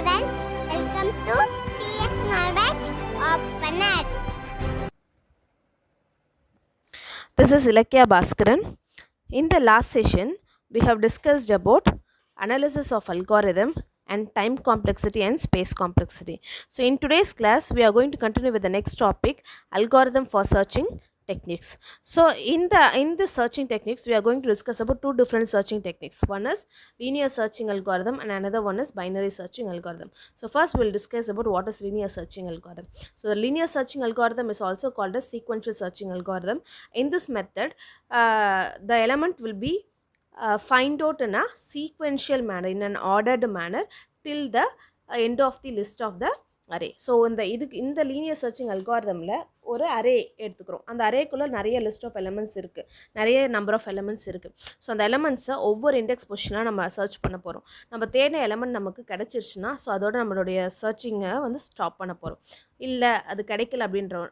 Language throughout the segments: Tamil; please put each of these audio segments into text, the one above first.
students, welcome to CS Knowledge Openet. This is Ilakya Bhaskaran. In the last session, we have discussed about analysis of algorithm and time complexity and space complexity. So in today's class, we are going to continue with the next topic, algorithm for searching techniques. So in the searching techniques, we are going to discuss about two different searching techniques. One is linear searching algorithm and another one is binary searching algorithm. So first we'll discuss about what is linear searching algorithm. So the linear searching algorithm is also called as sequential searching algorithm. In this method, the element will be find out in a sequential manner, in an ordered manner till the end of the list of the array. So இந்த லீனியர் சர்ச்சிங் அல்காரிதமில் ஒரு அரே எடுத்துக்கிறோம். அந்த அரேக்குள்ளே நிறைய லிஸ்ட் ஆஃப் எலமெண்ட்ஸ் இருக்குது, நிறைய நம்பர் ஆஃப் எலமெண்ட்ஸ் இருக்குது. ஸோ அந்த எலமெண்ட்ஸை ஒவ்வொரு இண்டெக்ஸ் பொசிஷனாக நம்ம சர்ச் பண்ண போகிறோம். நம்ம தேடின எலமெண்ட் நமக்கு கிடச்சிருச்சுன்னா ஸோ அதோட நம்மளுடைய சர்ச்சிங்கை வந்து ஸ்டாப் பண்ண போகிறோம். இல்லை அது கிடைக்கல அப்படின்ற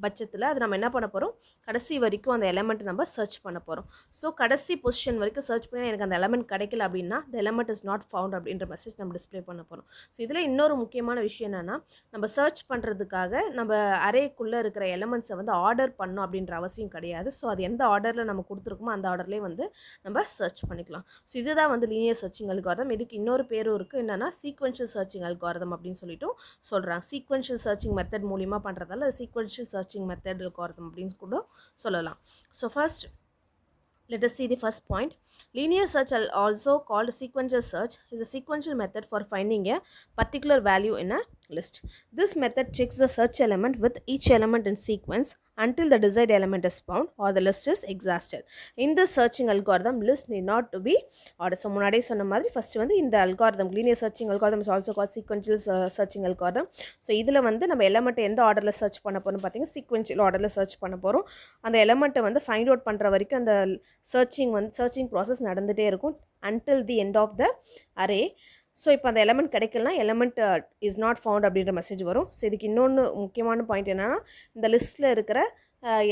பட்சத்தில் அது நம்ம என்ன பண்ண போகிறோம், கடைசி வரைக்கும் அந்த எலமெண்ட் நம்ம சர்ச் பண்ண போகிறோம். ஸோ கடைசி பொசிஷன் வரைக்கும் சர்ச் பண்ணி எனக்கு அந்த எலமெண்ட் கிடைக்கல அப்படின்னா the element is not found அப்படின்ற மெசேஜ் நம்ம டிஸ்பிளே பண்ண போகிறோம். ஸோ இதில் இன்னொரு முக்கியமான விஷயம் என்னென்னா, நம்ம சர்ச் பண்ணுறதுக்காக நம்ம அரேக்குள்ளே இருக்கிற எலமெண்ட்ஸை வந்து ஆர்டர் பண்ணணும் அப்படின்ற அவசியம் கிடையாது. ஸோ அது எந்த ஆர்டரில் நம்ம கொடுத்துருக்கோமோ அந்த ஆர்டர்லேயே வந்து நம்ம சர்ச் பண்ணிக்கலாம். ஸோ இதுதான் வந்து லீனியர் சர்ச்சிங் அல்காரிதம். இதுக்கு இன்னொரு பேரும் இருக்குது, என்னென்னா சீக்வென்ஷியல் சர்ச்சிங் அல்காரிதம் அப்படின்னு சொல்லிட்டும் சொல்கிறாங்க. சீக்வென்ஷியல் சர்ச்சிங் மெத்தட் மூலிமா பண்ணுறதால அது சீக்வென்ஷியல் searching method algorithm அப்படின்னு கூட சொல்லலாம். So first let us see the first point. Linear search, also called sequential search, is a sequential method for finding a particular value in a list. This method checks the search element with each element in sequence until the desired element is found or the list is exhausted. In the searching algorithm, list need not to be ordered. So முன்னாடியே சொன்ன மாதிரி ஃபர்ஸ்ட் வந்து இந்த algorithm, linear searching algorithm is also called sequential searching algorithm. So இதில் வந்து நம்ம எலமெண்ட்டை எந்த ஆர்டரில் சர்ச் பண்ண போகிறோம் பார்த்தீங்கன்னா சீக்வென்ஷியல் ஆர்டரில் சர்ச் பண்ண போகிறோம். அந்த எலமெண்ட்டை வந்து ஃபைண்ட் அவுட் பண்ணுற வரைக்கும் அந்த சர்ச்சிங் ப்ராசஸ் நடந்துகிட்டே இருக்கும் until the end of the array. So இப்போ அந்த எலமெண்ட் கிடைக்கலனா எலமெண்ட் இஸ் நாட் ஃபவுண்ட் அப்படின்ற மெசேஜ் வரும். ஸோ இதுக்கு இன்னொன்று முக்கியமான பாயிண்ட் என்னென்னா, இந்த லிஸ்ட்டில் இருக்கிற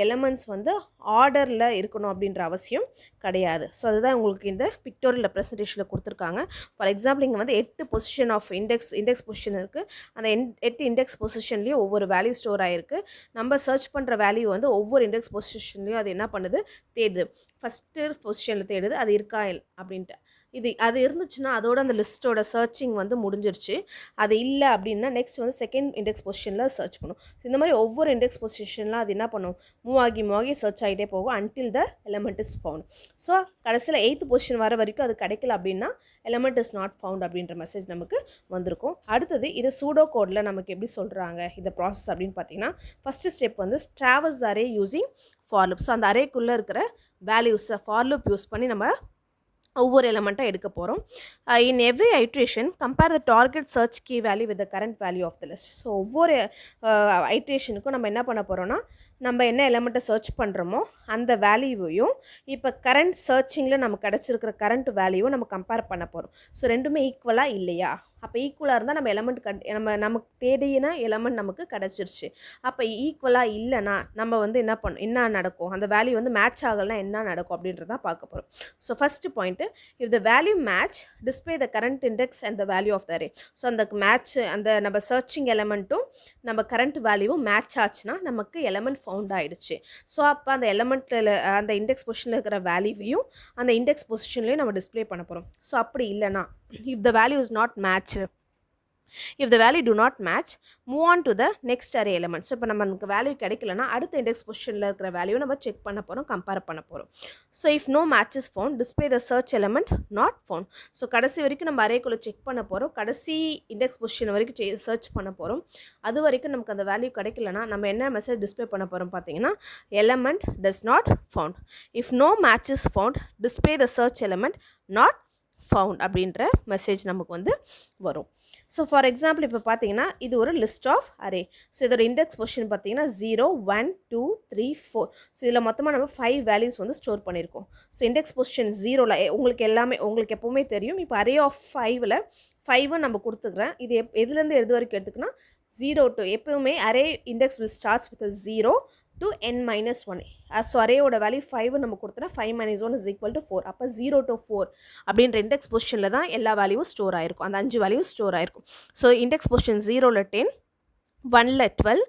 எலமெண்ட்ஸ் வந்து ஆர்டரில் இருக்கணும் அப்படின்ற அவசியம் கிடையாது. ஸோ அதுதான் உங்களுக்கு இந்த பிக்டோரியல் ரெப்ரசன்டேஷனில் கொடுத்துருக்காங்க. ஃபார் எக்ஸாம்பிள் இங்கே வந்து 8 பொசிஷன் ஆஃப் இண்டெக்ஸ் பொசிஷன் இருக்குது. அந்த 8 இண்டெக்ஸ் பொசிஷன்லேயும் ஒவ்வொரு வேல்யூ ஸ்டோர் ஆகிருக்கு. நம்ம சர்ச் பண்ணுற வேல்யூ வந்து ஒவ்வொரு இண்டெக்ஸ் பொசிஷன்லேயும் அது என்ன பண்ணுது, தேடுது. ஃபஸ்ட்டு பொசிஷனில் தேடுது, அது இருக்கா அப்படின்ட்டு. அது இருந்துச்சுன்னா அதோட அந்த லிஸ்ட்டோட சர்ச்சிங் வந்து முடிஞ்சிருச்சு. அது இல்லை அப்படின்னா நெக்ஸ்ட் வந்து செகண்ட் இண்டெக்ஸ் பொசிஷனில் சர்ச் பண்ணும். இந்த மாதிரி ஒவ்வொரு இண்டெக்ஸ் பொசிஷனில் அது என்ன பண்ணும், மூவ் ஆகி சர்ச் ஆகிட்டே போகும் until the element is found. So கடைசியில் 8th பொசிஷன் வர வரைக்கும் அது கிடைக்கல அப்படின்னா element is not found அப்படின்ற மெசேஜ் நமக்கு வந்திருக்கும். அடுத்தது இது சூடோ கோடில் நமக்கு எப்படி சொல்கிறாங்க இந்த ப்ராசஸ் அப்படின்னு பார்த்தீங்கன்னா, ஃபஸ்ட்டு ஸ்டெப் வந்து traverse array using for loop. So அந்த அரேக்குள்ளே இருக்கிற வேல்யூஸை ஃபார் லூப் யூஸ் பண்ணி நம்ம ஒவ்வொரு எலமெண்ட்டாக எடுக்க போகிறோம். In every iteration compare the target search key value with the current value of the list. So ஒவ்வொரு ஐட்ரேஷனுக்கும் நம்ம என்ன பண்ண போகிறோம்னா, நம்ம என்ன எலமெண்ட்டை சர்ச் பண்ணுறோமோ அந்த வேல்யூவையும் இப்போ கரண்ட் சர்ச்சிங்கில் நம்ம கிடச்சிருக்கிற கரண்ட் வேல்யூவும் நம்ம கம்பேர் பண்ண போகிறோம். ஸோ ரெண்டுமே ஈக்குவலாக இல்லையா, அப்போ ஈக்குவலாக இருந்தால் நம்ம எலமெண்ட் நமக்கு தேடின எலமெண்ட் நமக்கு கிடச்சிருச்சு. அப்போ ஈக்குவலாக இல்லைனா நம்ம வந்து என்ன நடக்கும், அந்த வேல்யூ வந்து மேட்ச் ஆகலைன்னா என்ன நடக்கும் அப்படின்றதான் பார்க்க போகிறோம். So first point, if the value match display the current index and the value of the array. So அந்த மேட்ச், அந்த நம்ம சர்ச்சிங் எலமெண்ட்டும் நம்ம கரண்ட் வேல்யூவும் மேட்ச் ஆச்சுன்னா நமக்கு எலமெண்ட் ஃபவுண்ட் ஆகிடுச்சு. ஸோ அப்போ அந்த எலமெண்ட்டில் அந்த இண்டெக்ஸ் பொசிஷனில் இருக்கிற வேல்யூவையும் அந்த இண்டெக்ஸ் பொசிஷன்லேயும் நம்ம டிஸ்பிளே பண்ண போகிறோம். ஸோ அப்படி இல்லைனா, if the value is not matched, if the value do not match, move on to the next array element. So இப்போ நம்ம நமக்கு வேல்யூ கிடைக்கலனா அடுத்த இண்டெக்ஸ் பொசிஷனில் இருக்கிற வேல்யூ நம்ம செக் பண்ண போகிறோம், கம்பேர் பண்ண போகிறோம். So if no match is found display the search element not found. So கடைசி வரைக்கும் நம்ம அரேக்குள்ளே செக் பண்ண போகிறோம், கடைசி இண்டெக்ஸ் பொசிஷன் வரைக்கும் சர்ச் பண்ண போகிறோம். அது வரைக்கும் நமக்கு அந்த வேல்யூ கிடைக்கலனா நம்ம என்ன மெசேஜ் டிஸ்பிளே பண்ண போகிறோம் பார்த்தீங்கன்னா, element does not found. If no match is found display the search element not found அப்படின்ற மெசேஜ் நமக்கு வந்து வரும். ஸோ ஃபார் எக்ஸாம்பிள் இப்போ பார்த்தீங்கன்னா இது ஒரு லிஸ்ட் ஆஃப் அரே. ஸோ இதோட இண்டெக்ஸ் பொசிஷன் பார்த்தீங்கன்னா 0, 1, 2, 3, 4. ஸோ இதில் மொத்தமாக நம்ம 5 வேல்யூஸ் வந்து ஸ்டோர் பண்ணியிருக்கோம். ஸோ இண்டெக்ஸ் பொசிஷன் 0ல் உங்களுக்கு எப்போவுமே தெரியும். இப்போ அரே ஆஃப் 5ல் 5 நம்ம கொடுத்துக்கிறேன். இது எதுலேருந்து எது வரைக்கும் எடுத்துக்கன்னா 0 to, எப்போவுமே array index will starts with 0 to n minus 1. So அரேயோட வேல்யூ 5 நம்ம கொடுத்தோன்னா 5 minus 1 is equal to 4. அப்போ 0 to 4 அப்படின்ற இண்டெக்ஸ் பொசிஷனில் தான் எல்லா வேல்யூவும் ஸ்டோர் ஆகிருக்கும், அந்த 5 வேல்யூ ஸ்டோர் ஆகிருக்கும். ஸோ இண்டெக்ஸ் பொசிஷன் 0ல் 10, 1ல் 12,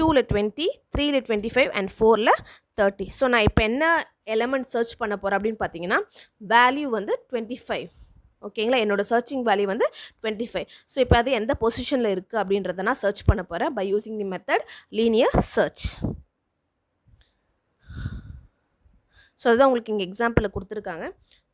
2ல் 20, 3ல் 25 அண்ட் 4ல் 30. ஸோ நான் இப்போ என்ன எலமெண்ட் சர்ச் பண்ண போகிறேன் அப்படின்னு பார்த்தீங்கன்னா வேல்யூ வந்து 25. ஓகேங்களா, என்னோட சர்ச்சிங் வேல்யூ வந்து 25. ஸோ இப்போ அது எந்த பொசிஷனில் இருக்குது அப்படின்றத நான் சர்ச் பண்ண போகிறேன் by using the method linear search. So அதுதான் உங்களுக்கு இங்கே எக்ஸாம்பிளில் கொடுத்துருக்காங்க.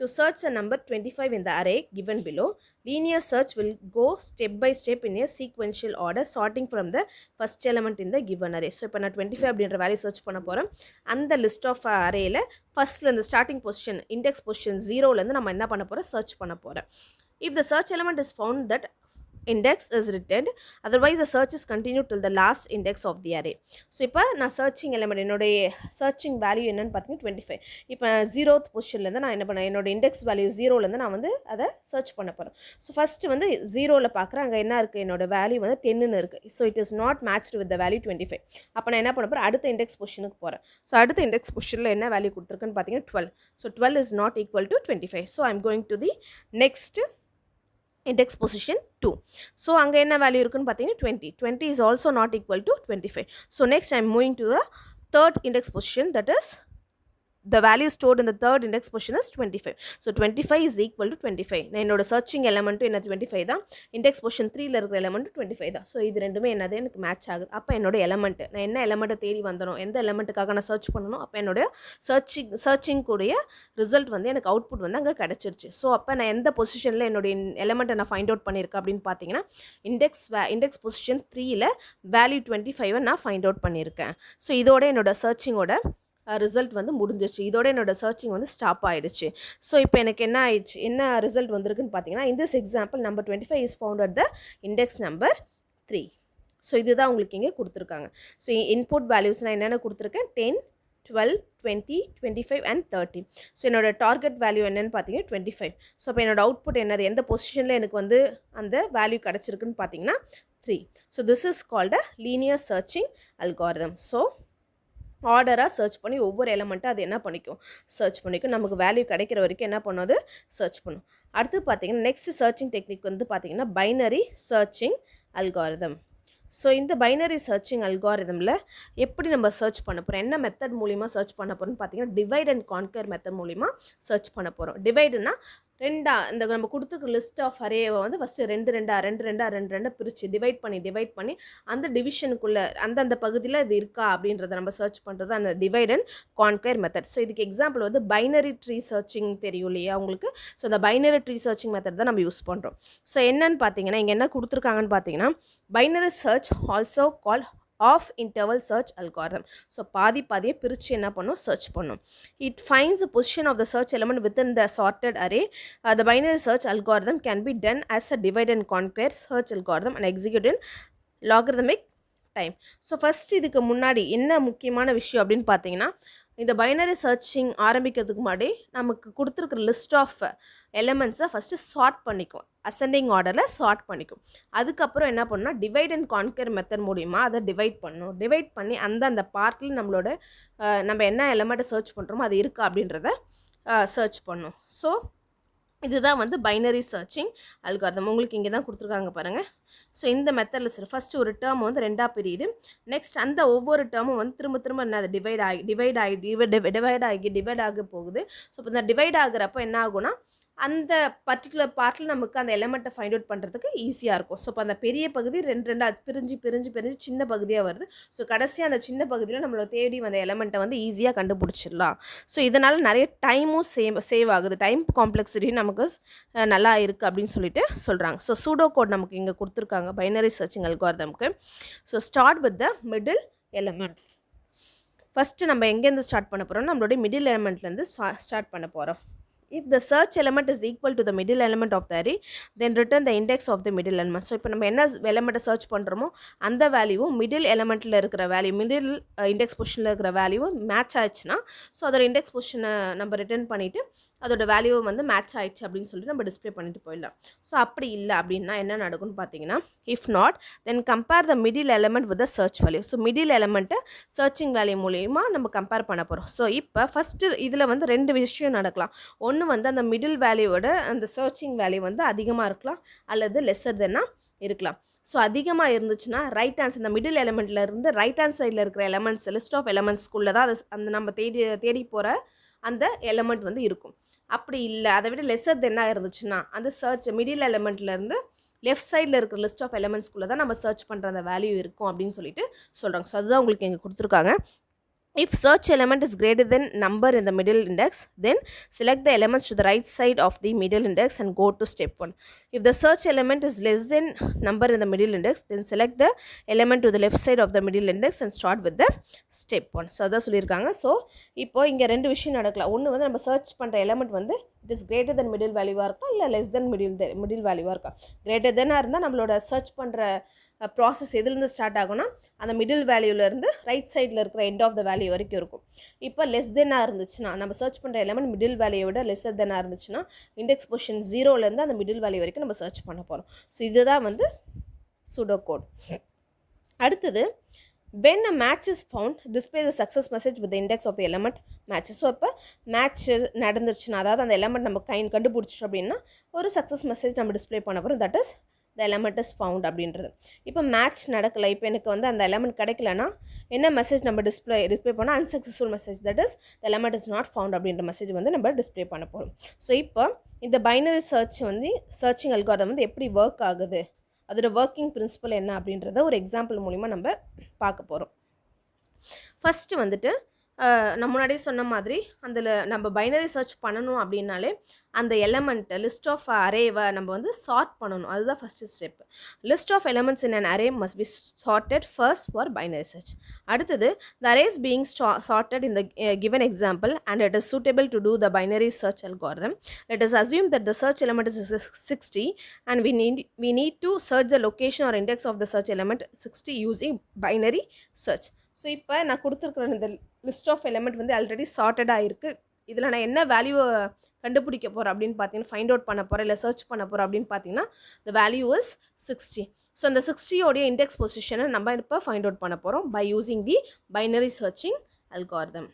To search a number 25 in the array given below, linear search will go step by step in a sequential order sorting from the first element in the given array. So இப்போ நான் 25 அப்படின்ற வேல்யூ சர்ச் பண்ண போகிறேன். அந்த லிஸ்ட் ஆஃப் அரேயில் ஃபஸ்ட்டில் இந்த ஸ்டார்டிங் பொசிஷன் இண்டெக்ஸ் பொசிஷன் 0லேருந்து நம்ம என்ன பண்ண போகிறோம், சர்ச் பண்ண போகிறோம். If the search element is found that index is returned, otherwise the search is continued till the last index of the array. So இப்போ நான் சர்ச்சிங் எலமெண்ட் என்னுடைய சர்ச்சிங் வேல்யூ என்னென்னு பார்த்தீங்கன்னா 25. இப்போ 0th பொசிஷன்லேருந்து நான் என்ன பண்ணேன், என்னோட இண்டெக்ஸ் வேல்யூ 0லேருந்து நான் வந்து அதை சர்ச் பண்ண போகிறேன். ஸோ ஃபஸ்ட்டு வந்து 0ல் பார்க்குறேன், அங்கே என்ன இருக்குது, என்னோட வேல்யூ வந்து 10ன்னு இருக்குது. So it is not matched with the value 25. அப்போ நான் என்ன பண்ண போகிறேன், அடுத்த இண்டெக்ஸ் பொசிஷனுக்கு போகிறேன். ஸோ அடுத்த இண்டெக்ஸ் பொசிஷனில் என்ன வேல்யூ கொடுத்துருக்குன்னு பார்த்தீங்கன்னா 12. So 12 is not equal to 25. So I'm going to the next index position 2. So அங்கே என்ன வேல்யூ இருக்குன்னு பார்த்தீங்கன்னா 20. 20 is also not equal to 25. So next I am moving to the third index position, that is the value stored in the third index position is 25. So 25 is equal to 25. நான் என்னோட சர்ச்சிங் எலமெண்ட்டும் என்ன 25 தான், இண்டெக்ஸ் பொசிஷன் 3ல் இருக்கிற எலமெண்ட்டும் 25 தான். ஸோ இது ரெண்டுமே என்னது எனக்கு மேட்ச் ஆகுது. அப்போ என்னோட எலமெண்ட்டு நான் என்ன எலமெண்ட்டை தேடி வந்தனோ, எந்த எலமெண்ட்டுக்காக நான் சர்ச் பண்ணணும், அப்போ என்னோட சர்ச்சிங் கூடிய ரிசல்ட் வந்து எனக்கு அவுட்புட் வந்து அங்கே கிடச்சிருச்சு. ஸோ அப்போ நான் எந்த பொசிஷனில் என்னுடைய எலமெண்ட்டை நான் ஃபைண்ட் அவுட் பண்ணியிருக்கேன் அப்படின்னு பார்த்தீங்கன்னா இண்டெக்ஸ் பொசிஷன் 3ல் வேல்யூ 25 நான் ஃபைண்ட் அவுட் பண்ணியிருக்கேன். ஸோ இதோட என்னோட சர்ச்சிங்கோட ரிசல்ட் வந்து முடிஞ்சிச்சு, இதோட என்னோடய சர்ச்சிங் வந்து ஸ்டாப் ஆகிடுச்சு. ஸோ இப்போ எனக்கு என்ன ஆயிடுச்சு, என்ன ரிசல்ட் வந்திருக்குன்னு பார்த்தீங்கன்னா in this example number 25 is found at the index number 3. So இதுதான் உங்களுக்கு இங்கே கொடுத்துருக்காங்க. ஸோ இன்புட் வேல்யூஸ் நான் என்னென்ன கொடுத்துருக்கேன், 10, 12, 20, 25 அண்ட் 30. ஸோ என்னோட டார்கெட் வேல்யூ என்னென்னு பார்த்தீங்கன்னா 25. ஸோ அப்போ என்னோட அவுட்புட் என்னது, எந்த பொசிஷனில் எனக்கு வந்து அந்த வேல்யூ கிடச்சிருக்குன்னு பார்த்தீங்கன்னா 3. So this is called a linear searching algorithm. So ஆர்டராக சர்ச் பண்ணி ஒவ்வொரு எலமெண்ட்டாக அது என்ன பண்ணிக்கும், சர்ச் பண்ணிக்கும். நமக்கு வேல்யூ கிடைக்கிற வரைக்கும் என்ன பண்ணும், அது சர்ச் பண்ணும். அடுத்து பார்த்தீங்கன்னா நெக்ஸ்ட் சர்ச்சிங் டெக்னிக் வந்து பார்த்தீங்கன்னா பைனரி சர்ச்சிங் அல்காரிதம். ஸோ இந்த பைனரி சர்ச்சிங் அல்காரிதமில் எப்படி நம்ம சர்ச் பண்ண போகிறோம், என்ன மெத்தட் மூலிமா சர்ச் பண்ண போகிறோம்னு பார்த்தீங்கன்னா டிவைட் அண்ட் கான்கர் மெத்தட் மூலிமா சர்ச் பண்ண போகிறோம். டிவைடுனா இந்த நம்ம கொடுத்துருக்க லிஸ்ட் ஆஃப் அரேவை வந்து ஃபஸ்ட்டு ரெண்டு பிரித்து டிவைட் பண்ணி அந்த டிவிஷனுக்குள்ளே அந்தந்த பகுதியில் இது இருக்கா அப்படின்றத நம்ம சர்ச் பண்ணுறது அந்த divide and conquer method. So இதுக்கு எக்ஸாம்பிள் வந்து பைனரி ட்ரீ சர்ச்சிங் தெரியும் இல்லையா உங்களுக்கு. ஸோ அந்த பைனரி ட்ரீ சர்ச்சிங் மெத்தட் தான் நம்ம யூஸ் பண்ணுறோம். ஸோ என்னன்னு பார்த்தீங்கன்னா இங்கே என்ன கொடுத்துருக்காங்கன்னு பார்த்தீங்கன்னா binary search also call of interval search algorithm. So பாதியை பிரித்து என்ன பண்ணும், சர்ச் பண்ணும். It finds a position of the search element within the sorted array. The binary search algorithm can be done as a divide and conquer search algorithm and execute in logarithmic time. So first இதுக்கு முன்னாடி என்ன முக்கியமான விஷயம் அப்படின்னு பார்த்தீங்கன்னா இந்த பைனரி சர்ச்சிங் ஆரம்பிக்கிறதுக்கு முன்னாடி நமக்கு கொடுத்துருக்குற லிஸ்ட் ஆஃப் எலமெண்ட்ஸை ஃபஸ்ட்டு சார்ட் பண்ணிக்கும், அசெண்டிங் ஆர்டரில் சார்ட் பண்ணிக்கும். அதுக்கப்புறம் என்ன பண்ணால் டிவைட் அண்ட் கான்கர் மெத்தட் மூலிமா அதை டிவைட் பண்ணி அந்த பார்ட்டில் நம்ம என்ன எலமெண்ட்டை சர்ச் பண்ணுறோமோ அது இருக்கா அப்படின்றத சர்ச் பண்ணும். ஸோ இதுதான் வந்து பைனரி சர்ச்சிங் அல்காரிதம். உங்களுக்கு இங்கே தான் கொடுத்துருக்காங்க பாருங்கள். ஸோ இந்த மெத்தடில் சரி ஃபஸ்ட்டு ஒரு டேர்ம் வந்து ரெண்டாக பிரியுது. நெக்ஸ்ட் அந்த ஒவ்வொரு டேர்மும் வந்து திரும்ப என்ன டிவைட் ஆகி போகுது. ஸோ இப்போ இந்த டிவைட் ஆகுறப்போ என்ன ஆகும்னா அந்த பர்டிகுலர் பார்ட்டில் நமக்கு அந்த எலமெண்ட்டை ஃபைண்ட் அவுட் பண்ணுறதுக்கு ஈஸியாக இருக்கும். ஸோ இப்போ அந்த பெரிய பகுதி ரெண்டாக பிரிஞ்சு சின்ன பகுதியாக வருது. ஸோ கடைசியாக அந்த சின்ன பகுதியில் நம்மளோட தேடி வந்த எலமெண்ட்டை வந்து ஈஸியாக கண்டுபிடிச்சிடலாம். ஸோ இதனால் நிறைய டைமும் சேவ் ஆகுது, டைம் காம்ப்ளெக்சிட்டியும் நமக்கு நல்லா இருக்குது அப்படின்னு சொல்லிட்டு சொல்கிறாங்க. ஸோ சூடோ கோட் நமக்கு இங்கே கொடுத்துருக்காங்க பைனரி சர்ச்சிங் அல்காரிதம்க்கு. So start with the middle element. First நம்ம எங்கேருந்து ஸ்டார்ட் பண்ண போகிறோம், நம்மளுடைய மிடில் எலமெண்ட்லேருந்து ஸ்டார்ட் பண்ண போகிறோம். If the search element is equal to the middle element of the array, then return the index of the middle element. So இப்போ நம்ம என்ன எலமெண்ட்டை சர்ச் பண்ணுறோமோ அந்த வேல்யூவும் மிடில் எலமெண்ட்டில் இருக்கிற வேல்யூ, மிடில் இண்டெக்ஸ் பொசிஷனில் இருக்கிற வேல்யூவும் மேட்ச் ஆச்சுன்னா ஸோ அதோட இண்டெக்ஸ் பொசிஷனை நம்ம ரிட்டர்ன் பண்ணிவிட்டு அதோட வேல்யூ வந்து மேட்ச் ஆயிடுச்சு அப்படின்னு சொல்லிட்டு நம்ம டிஸ்பிளே பண்ணிட்டு போயிடலாம். ஸோ அப்படி இல்லை அப்படின்னா என்ன நடக்கும்னு பார்த்தீங்கன்னா, if not then compare the middle element with the search value. So middle எலமெண்ட்டை சர்ச்சிங் வேல்யூ மூலியமாக நம்ம கம்பேர் பண்ண போகிறோம். ஸோ இப்போ ஃபஸ்ட்டு இதில் வந்து 2 விஷயம் நடக்கலாம். ஒன்று வந்து அந்த மிடில் வேல்யூவோட அந்த சர்ச்சிங் வேல்யூ வந்து அதிகமாக இருக்கலாம் அல்லது லெஸ்ஸர் தென்னாக இருக்கலாம். ஸோ அதிகமாக இருந்துச்சுன்னா ரைட் ஹேண்ட்ஸ் இந்த மிடில் எலமெண்ட்டில் இருந்து ரைட் ஹேண்ட் சைடில் இருக்கிற எலமெண்ட்ஸ் லிஸ்ட் ஆஃப் எலமெண்ட்ஸ்குள்ளே தான் அது அந்த நம்ம தேடி போகிற அந்த எலமெண்ட் வந்து இருக்கும். அப்படி இல்லை அதை விட லெஸ்ஸர் தென்னாக இருந்துச்சுன்னா அந்த சர்ச் மிடில் எலமெண்ட்லேருந்து லெஃப்ட் சைடில் இருக்கிற லிஸ்ட் ஆஃப் எலமெண்ட்ஸ்குள்ளே தான் நம்ம சர்ச் பண்ணுற அந்த வேல்யூ இருக்கும் அப்படின்னு சொல்லிட்டு சொல்கிறாங்க. ஸோ அதுதான் உங்களுக்கு இங்கே கொடுத்துருக்காங்க. If search element is greater than number in the middle index, then select the elements to the right side of the middle index and go to step 1. If the search element is less than number in the middle index, then select the element to the left side of the middle index and start with the step 1. So அதான் சொல்லியிருக்காங்க. ஸோ இப்போ இங்கே 2 விஷயம் நடக்கலாம். ஒன்று வந்து நம்ம சர்ச் பண்ணுற எலமெண்ட் வந்து it is greater then middle வேல்யூவாக இருக்கும், இல்லை லெஸ் தென் மிடில் வேல்யூவாக இருக்கும். கிரேட்டர் தென்னாக இருந்தால் நம்மளோட சர்ச் பண்ணுற ப்ராசஸ் எதுலேருந்து ஸ்டார்ட் ஆகும்னா அந்த மிடில் வேல்யூலேருந்து ரைட் சைடில் இருக்கிற எண்ட் ஆஃப் த வேல்யூ வரைக்கும் இருக்கும். இப்போ லெஸ் தென்னாக இருந்துச்சுன்னா நம்ம சர்ச் பண்ணுற எலமெண்ட் மிடில் வேல்யூவோட லெஸ்ஸர் தென்னாக இருந்துச்சுன்னா இண்டெக்ஸ் பொசிஷன் 0லேருந்து அந்த மிடில் வேல்யூ வரைக்கும் நம்ம சர்ச் பண்ண போகிறோம். ஸோ இதுதான் வந்து சூடோ கோட். அடுத்தது when a match is found, display the success message with the index of the element matches. So இப்போ மேட்ச் நடந்துருச்சுன்னா அதாவது அந்த எலமெண்ட் நம்ம கண்டுபிடிச்சிட்டோம் அப்படின்னா ஒரு சக்ஸஸ் மெசேஜ் நம்ம டிஸ்பிளே பண்ண போகிறோம். That is the element is found அப்படின்றது. இப்போ மேட்ச் நடக்கலை, இப்போ எனக்கு வந்து அந்த எலமெண்ட் கிடைக்கலன்னா என்ன மெசேஜ் நம்ம டிஸ்பிளே பண்ணால் unsuccessful message, that is the element is not found அப்படின்ற மெசேஜ் வந்து நம்ம டிஸ்பிளே பண்ண போகிறோம். ஸோ இப்போ இந்த பைனரி சர்ச் வந்து சர்ச்சிங் அல்காரிதம் வந்து எப்படி ஒர்க் ஆகுது, அதோட ஒர்க்கிங் பிரின்சிபல் என்ன அப்படின்றத ஒரு எக்ஸாம்பிள் மூலிமா நம்ம பார்க்க போகிறோம். ஃபஸ்ட்டு வந்துட்டு நான் முன்னாடியே சொன்ன மாதிரி அதில் நம்ம பைனரி சர்ச் பண்ணணும் அப்படின்னாலே அந்த எலமெண்ட்டை லிஸ்ட் ஆஃப் அரேவை நம்ம வந்து சார்ட் பண்ணணும். அதுதான் first step. List of elements in an array must be sorted first for binary search. அடுத்தது the array is being sorted in the given example and it is suitable to do the binary search algorithm. Let us assume that the search element is 60 and we need to search the location or index of the search element 60 using binary search. So இப்போ நான் கொடுத்துருக்குற இந்த லிஸ்ட் ஆஃப் எலமெண்ட் வந்து ஆல்ரெடி சார்ட்டடாக இருக்குது. இதில் நான் என்ன வேல்யூவை கண்டுபிடிக்க போகிறேன் அப்படின்னு பார்த்தீங்கன்னா ஃபைண்ட் அவுட் பண்ண போகிறேன் இல்லை சர்ச் பண்ண போகிறேன் அப்படின்னு பார்த்தீங்கன்னா த வேல்யூ இஸ் 60. ஸோ அந்த 60யோடைய இண்டெக்ஸ் பொசிஷனை நம்ம இப்போ ஃபைண்ட் அவுட் பண்ண போகிறோம் by using the binary searching algorithm.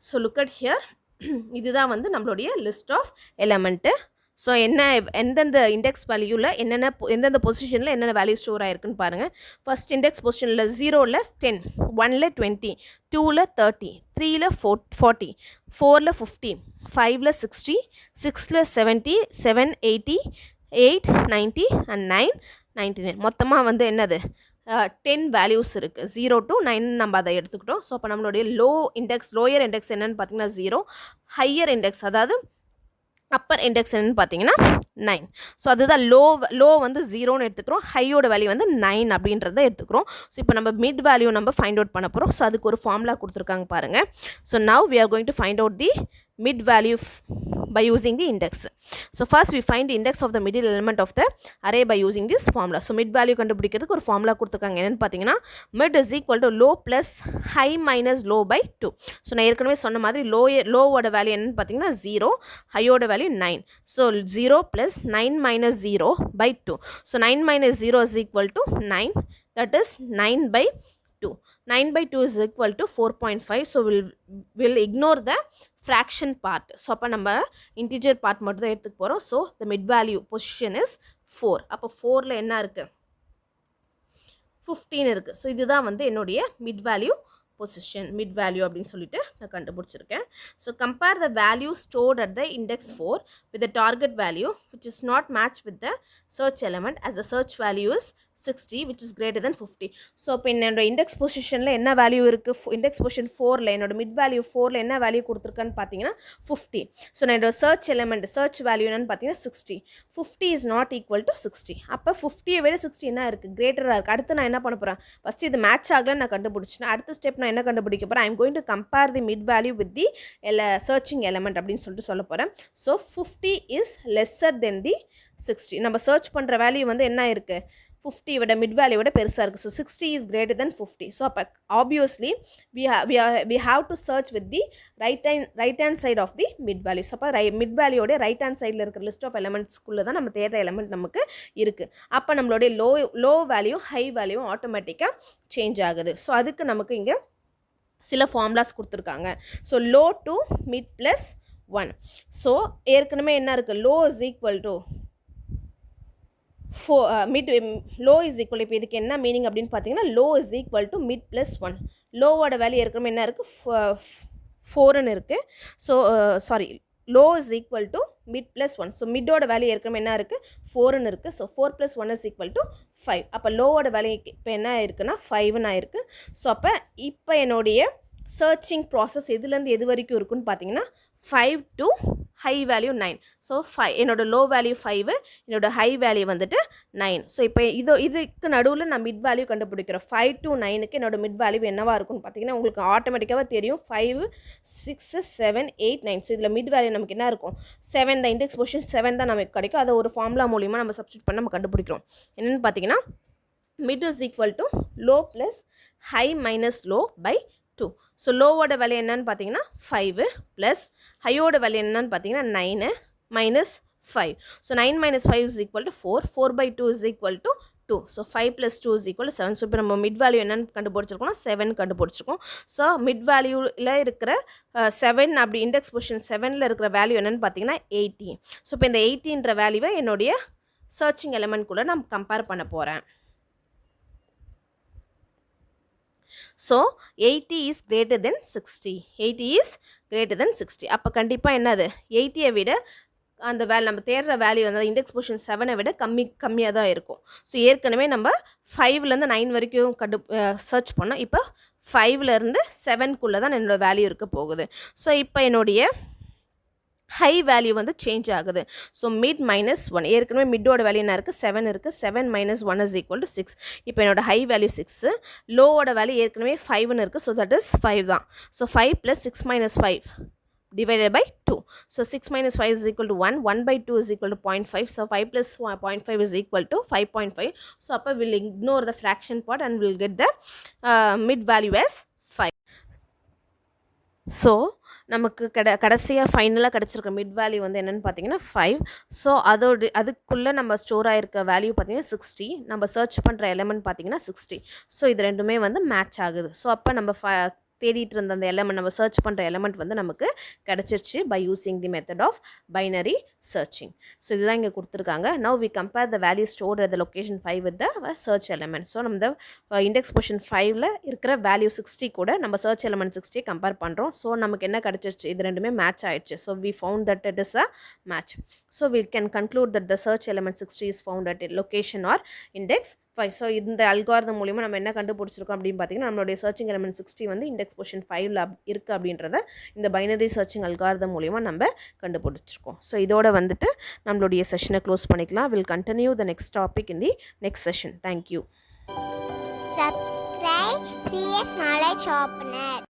So look at here, இதுதான் வந்து நம்மளுடைய லிஸ்ட் ஆஃப் எலமெண்ட்டு. ஸோ எந்தெந்த இண்டெக்ஸ் வேல்யூவில் எந்தெந்த பொசிஷனில் என்னென்ன வேல்யூ ஸ்டோர் ஆகிருக்குன்னு பாருங்கள். ஃபஸ்ட் இண்டெக்ஸ் பொசிஷனில் 0ல் 10, 1ல் 20, 2ல் 30, 3ல் 40, 4ல் 50, 5ல் 60, 6ல் 70, 7, 80, 8, 90 and 9, 99. மொத்தமாக வந்து என்னது 10 வேல்யூஸ் இருக்குது. 0 to 9 நம்ம அதை எடுத்துக்கிட்டோம். ஸோ அப்போ நம்மளுடைய லோயர் இண்டெக்ஸ் என்னென்னு பார்த்தீங்கன்னா 0, ஹையர் இண்டெக்ஸ் அதாவது அப்பர் இண்டெக்ஸ் என்னன்னு பார்த்தீங்கன்னா 9. ஸோ அதுதான் லோ வந்து 0ன்னு எடுத்துக்கிறோம், ஹையோட வேல்யூ வந்து 9 அப்படின்றத எடுத்துக்கிறோம். ஸோ இப்போ நம்ம மிட் வேல்யூ நம்ம ஃபைண்ட் அவுட் பண்ண போகிறோம். ஸோ அதுக்கு ஒரு ஃபார்முலா கொடுத்துருக்காங்க பாருங்கள். So now we are going to find out the mid value by using the index. So first we find the index of the middle element of the array by using this formula. So mid value கண்டுபிடிக்கிறதுக்கு ஒரு ஃபார்முலா கொடுத்துருக்காங்க. என்னென்னு பார்த்தீங்கன்னா mid is equal to low plus high minus low by 2. So நான் ஏற்கனவே சொன்ன மாதிரி லோவோட வேல்யூ என்னென்னு பார்த்தீங்கன்னா 0, ஹையோட value 9. So 0 plus 9 minus 0 by 2. So 9 minus 0 is equal to 9, that is 9 by 2. 9 by 2 is equal to 4.5. So we'll ignore the fraction part. So அப்போ நம்ம இன்டிஜர் பார்ட் மட்டும் தான் எடுத்துக்க போகிறோம். So the mid value position is 4. அப்போ 4ல் என்ன இருக்குது 15 இருக்குது. ஸோ இதுதான் வந்து என்னுடைய mid value position, mid value அப்படின்னு சொல்லிட்டு நான் கண்டுபிடிச்சிருக்கேன். So compare the value stored at the index 4 with the target value which is not match with the search element as the search value is 60 which is greater than 50. So இப்போ என்னோட இண்டெக்ஸ் பொசிஷனில் என்ன வேல்யூ இருக்குது, இண்டெக்ஸ் பொசிஷன் 4ல் என்னோட மிட் வேல்யூ 4ல் என்ன வேல்யூ கொடுத்துருக்கான்னு பார்த்தீங்கன்னா 50. ஸோ நான் என்னோட சர்ச் எலமெண்ட் சர்ச் வேல்யூ என்னன்னு பார்த்தீங்கன்னா 60. 50 is not equal to 60. அப்போ 50யை விட 60 என்ன இருக்குது, கிரேட்டராக இருக்குது. அடுத்து நான் என்ன பண்ண போகிறேன், ஃபஸ்ட்டு இது மேட்ச் ஆகலன்னு நான் கண்டுபிடிச்சிட்டேன். அடுத்த ஸ்டெப் நான் என்ன கண்டுபிடிக்க போகிறேன், I am going to compare the mid value with the searching element அப்படின்னு சொல்லிட்டு சொல்ல போகிறேன். So 50 is lesser than the 60. நம்ம சர்ச் பண்ணுற வேல்யூ வந்து என்ன இருக்குது 50 விட மிட் வேல்யூவோட பெருசாக இருக்குது. So 60 is greater then 50. So அப்போ obviously we have to search with the right hand side of the mid value. So அப்போ மிட் வேல்யூவோட ரைட் ஹேண்ட் சைடில் இருக்கிற லிஸ்ட் ஆஃப் எலமெண்ட்ஸ்குள்ளே தான் நம்ம தேடுற எலமெண்ட் நமக்கு இருக்குது. அப்போ நம்மளுடைய லோ வேல்யூ ஹை வேல்யூ ஆட்டோமேட்டிக்காக சேஞ்ச் ஆகுது. ஸோ அதுக்கு நமக்கு இங்கே சில ஃபார்முலாஸ் கொடுத்துருக்காங்க. So low to mid plus 1. So ஏற்கனவே என்ன இருக்குது, low is equal to low is equal, இப்போ இதுக்கு என்ன மீனிங் அப்படின்னு பார்த்தீங்கன்னா low is equal to mid plus 1. லோவோட வேல்யூ ஏற்கனவே என்ன இருக்குது 4ன்னு இருக்குது. So sorry, low is equal to mid plus 1. So மிட்டோட வேல்யூ ஏற்கனவே என்ன இருக்குது 4ன்னு இருக்குது. So 4 + 1 is equal to 5. அப்போ லோவோட வேல்யூ இப்போ என்ன ஆயிருக்குன்னா 5ன்னு ஆயிருக்கு. ஸோ அப்போ இப்போ என்னுடைய சர்ச்சிங் ப்ராசஸ் எதுலேருந்து எது வரைக்கும் இருக்குன்னு பார்த்தீங்கன்னா 5 to ஹை வேல்யூ 9. ஸோ என்னோட லோ வேல்யூ 5, என்னோட ஹை வேல்யூ வந்துட்டு 9. ஸோ இப்போ இதுக்கு நடுவில் நான் மிட் வேல்யூ கண்டுபிடிக்கிறேன். 5 to 9க்கு என்னோட மிட் வேல்யூ என்னவாக இருக்குன்னு பார்த்தீங்கன்னா உங்களுக்கு ஆட்டோமேட்டிக்காக தெரியும் 5, 6, 7, 8, 9. ஸோ இதில் மிட் வேல்யூ நமக்கு என்ன இருக்கும் 7 தான், இண்டெக்ஸ் பொசிஷன் 7 தான் நமக்கு கிடைக்கும். அதை ஒரு ஃபார்முலா மூலிமா நம்ம சப்ஸ்டியூட் பண்ணி நம்ம கண்டுபிடிக்கிறோம். என்னென்னு பார்த்தீங்கன்னா mid is equal to low plus high minus low by 2. So லோவோட வேல்யூ என்னன்னு பார்த்தீங்கன்னா 5 ப்ளஸ் ஹையோட வேல்யூ என்னன்னு பார்த்தீங்கன்னா 9 minus 5. So 9 minus 5 is equal to 4. 4/2 is equal to 2. So 5 + 2 is equal to 7. So இப்போ நம்ம மிட் வேல்யூ என்னன்னு கண்டுபிடிச்சிருக்கோம்னா 7 கண்டுபிடிச்சிருக்கோம். ஸோ மிட் வேல்யூவில் இருக்கிற 7 அப்படி இண்டெக்ஸ் பொசிஷன் 7ல் இருக்கிற வேல்யூ என்னன்னு பார்த்தீங்கன்னா 80. ஸோ இப்போ இந்த 80ன்ற வேல்யூவை என்னுடைய சர்ச்சிங் எலமெண்ட் கூட நான் கம்பேர் பண்ண போகிறேன். So 80 is greater than 60. 80 is greater than 60. அப்போ கண்டிப்பாக என்னது 80யை விட அந்த நம்ம தேடுற வேல்யூ வந்து இண்டெக்ஸ் பொசிஷன் 7ஐ விட கம்மியாக தான் இருக்கும். ஸோ ஏற்கனவே நம்ம 5லேருந்து 9 வரைக்கும் சர்ச் பண்ணோம். இப்போ 5லேருந்து 7க்குள்ளே தான் என்னோடய வேல்யூ இருக்க போகுது. ஸோ இப்போ என்னுடைய ஹை வேல்யூ வந்து சேஞ்ச் ஆகுது. ஸோ மிட் மைனஸ் 1, ஏற்கனவே மிட்டோட வேல்யூ என்ன இருக்குது 7 இருக்குது. 7 minus 1 is equal to 6. இப்போ என்னோட ஹை வேல்யூ 6, லோவோட வேல்யூ ஏற்கனவே 5ன்னு இருக்குது. ஸோ தட் இஸ் 5 தான். So 5 + 6 - 5 divided by 2. So 6 minus 5 is equal to 1. 1/2 is equal to 0.5. So 5 plus 0.5 is equal to 5.5. So upper we'll ignore the fraction part and we'll get the mid value as 5. So நமக்கு கடைசியாக ஃபைனலாக கிடச்சிருக்க மிட் வேல்யூ வந்து என்னென்னு பார்த்தீங்கன்னா 5. ஸோ அதுக்குள்ளே நம்ம ஸ்டோர் ஆகிருக்க வேல்யூ பார்த்தீங்கன்னா 60. நம்ம சர்ச் பண்ணுற எலமெண்ட் பார்த்தீங்கன்னா 60. ஸோ இது ரெண்டுமே வந்து மேட்ச் ஆகுது. ஸோ அப்போ நம்ம தேடிட்டு இருந்த அந்த எலமெண்ட், நம்ம சர்ச் பண்ணுற எலமெண்ட் வந்து நமக்கு கிடச்சிருச்சு by using the method of binary searching. So இதுதான் இங்கே கொடுத்துருக்காங்க. Now we compare the value stored at the location 5 with the search element. So நம்ம இண்டெக்ஸ் பொசிஷன் 5ல் இருக்கிற வேல்யூ 60 கூட நம்ம சர்ச் எலமெண்ட் 60 கம்பேர் பண்ணுறோம். ஸோ நமக்கு என்ன கிடச்சிருச்சு, இது ரெண்டுமே மேட்ச் ஆகிடுச்சு. So we found that it is a match. So we can conclude that the search element 60 is found at location or index 5. So இந்த அல்காரிதம் மூலிமா நம்ம என்ன கண்டுபிடிச்சிருக்கோம் அப்படின்னு பார்த்தீங்கன்னா நம்மளுடைய சர்ச்சிங் எலமெண்ட் 60 வந்து இண்டெக்ஸ் பொசிஷன் 5ல் இருக்குது அப்படின்றத இந்த பைனரி சர்ச்சிங் அல்காரிதம் மூலிமா நம்ம கண்டுபிடிச்சிருக்கோம். ஸோ இதோட வந்துட்டு நம்மளுடைய செஷனை க்ளோஸ் பண்ணிக்கலாம். Will continue the next topic in the next session. Thank you. Subscribe CS Knowledge Opener.